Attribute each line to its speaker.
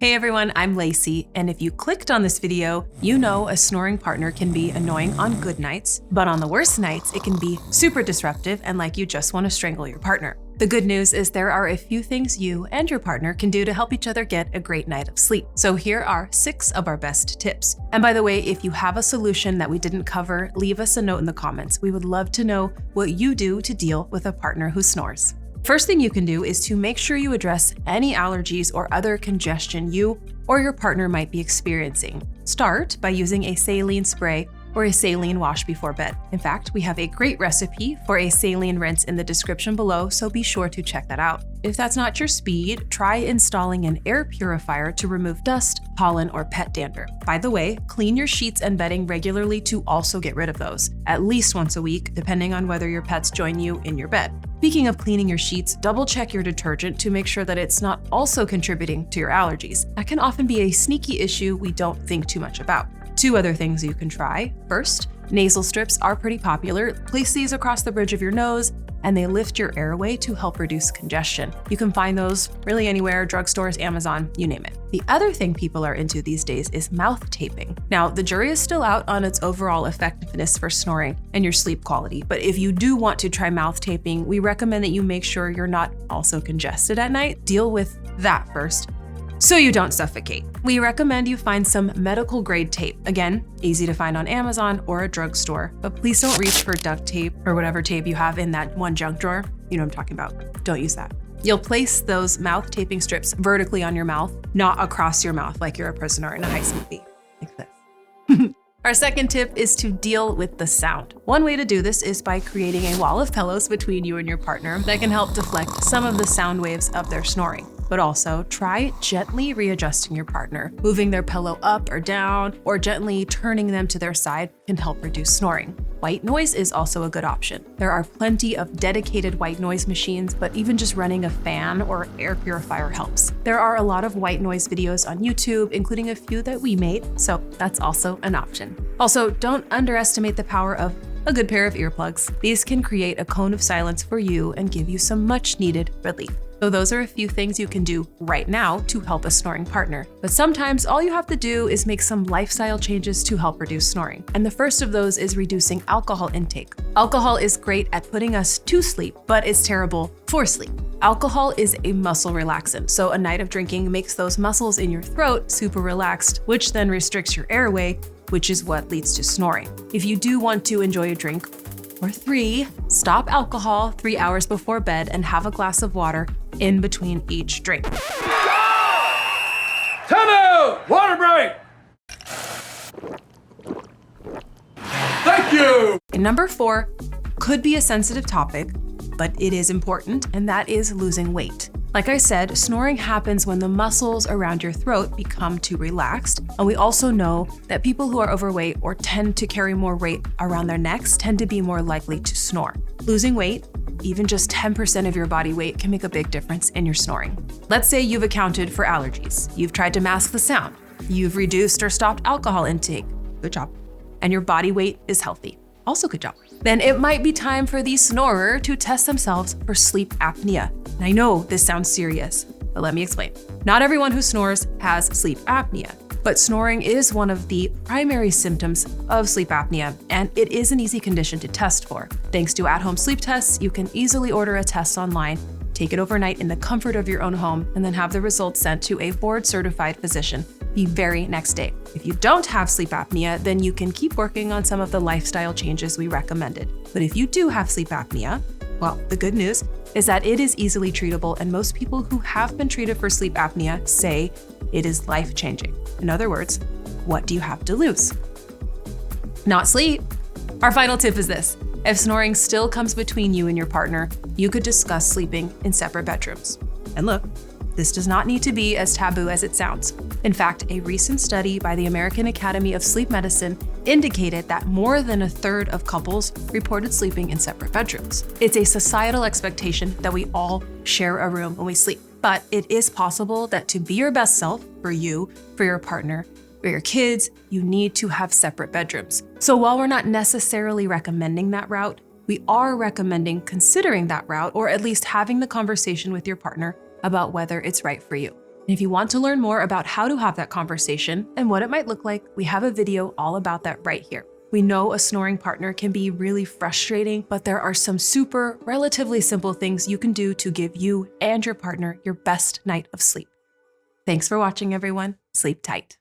Speaker 1: Hey everyone, I'm Lacey, and if you clicked on this video, you know a snoring partner can be annoying on good nights, but on the worst nights, it can be super disruptive and like you just want to strangle your partner. The good news is there are a few things you and your partner can do to help each other get a great night of sleep. So here are 6 of our best tips. And by the way, if you have a solution that we didn't cover, leave us a note in the comments. We would love to know what you do to deal with a partner who snores. First thing you can do is to make sure you address any allergies or other congestion you or your partner might be experiencing. Start by using a saline spray or a saline wash before bed. In fact, we have a great recipe for a saline rinse in the description below, so be sure to check that out. If that's not your speed, try installing an air purifier to remove dust, pollen, or pet dander. By the way, clean your sheets and bedding regularly to also get rid of those, at least once a week, depending on whether your pets join you in your bed. Speaking of cleaning your sheets, double check your detergent to make sure that it's not also contributing to your allergies. That can often be a sneaky issue we don't think too much about. 2 other things you can try. First, nasal strips are pretty popular. Place these across the bridge of your nose and they lift your airway to help reduce congestion. You can find those really anywhere, drugstores, Amazon, you name it. The other thing people are into these days is mouth taping. Now, the jury is still out on its overall effectiveness for snoring and your sleep quality, but if you do want to try mouth taping, we recommend that you make sure you're not also congested at night. Deal with that first, so you don't suffocate. We recommend you find some medical grade tape. Again, easy to find on Amazon or a drugstore, but please don't reach for duct tape or whatever tape you have in that one junk drawer. You know what I'm talking about. Don't use that. You'll place those mouth taping strips vertically on your mouth, not across your mouth like you're a prisoner in a heist movie, like this. Our second tip is to deal with the sound. One way to do this is by creating a wall of pillows between you and your partner that can help deflect some of the sound waves of their snoring. But also try gently readjusting your partner. Moving their pillow up or down, or gently turning them to their side can help reduce snoring. White noise is also a good option. There are plenty of dedicated white noise machines, but even just running a fan or air purifier helps. There are a lot of white noise videos on YouTube, including a few that we made, so that's also an option. Also, don't underestimate the power of a good pair of earplugs. These can create a cone of silence for you and give you some much needed relief. So those are a few things you can do right now to help a snoring partner. But sometimes all you have to do is make some lifestyle changes to help reduce snoring. And the first of those is reducing alcohol intake. Alcohol is great at putting us to sleep, but it's terrible for sleep. Alcohol is a muscle relaxant, so a night of drinking makes those muscles in your throat super relaxed, which then restricts your airway, which is what leads to snoring. If you do want to enjoy a drink or 3, stop alcohol 3 hours before bed and have a glass of water in between each drink.
Speaker 2: Time out! Water break! Thank you!
Speaker 1: And number 4 could be a sensitive topic, but it is important, and that is losing weight. Like I said, snoring happens when the muscles around your throat become too relaxed. And we also know that people who are overweight or tend to carry more weight around their necks tend to be more likely to snore. Losing weight, even just 10% of your body weight, can make a big difference in your snoring. Let's say you've accounted for allergies. You've tried to mask the sound. You've reduced or stopped alcohol intake. Good job. And your body weight is healthy. Also good job. Then it might be time for the snorer to test themselves for sleep apnea. And I know this sounds serious, but let me explain. Not everyone who snores has sleep apnea, but snoring is one of the primary symptoms of sleep apnea, and it is an easy condition to test for. Thanks to at-home sleep tests, you can easily order a test online, take it overnight in the comfort of your own home, and then have the results sent to a board-certified physician the very next day. If you don't have sleep apnea, then you can keep working on some of the lifestyle changes we recommended. But if you do have sleep apnea, well, the good news is that it is easily treatable, and most people who have been treated for sleep apnea say it is life-changing. In other words, what do you have to lose? Not sleep. Our final tip is this. If snoring still comes between you and your partner, you could discuss sleeping in separate bedrooms. And look, this does not need to be as taboo as it sounds. In fact, a recent study by the American Academy of Sleep Medicine indicated that more than a third of couples reported sleeping in separate bedrooms. It's a societal expectation that we all share a room when we sleep, but it is possible that to be your best self, for you, for your partner, for your kids, you need to have separate bedrooms. So while we're not necessarily recommending that route, we are recommending considering that route, or at least having the conversation with your partner about whether it's right for you. And if you want to learn more about how to have that conversation and what it might look like, we have a video all about that right here. We know a snoring partner can be really frustrating, but there are some super, relatively simple things you can do to give you and your partner your best night of sleep. Thanks for watching, everyone. Sleep tight.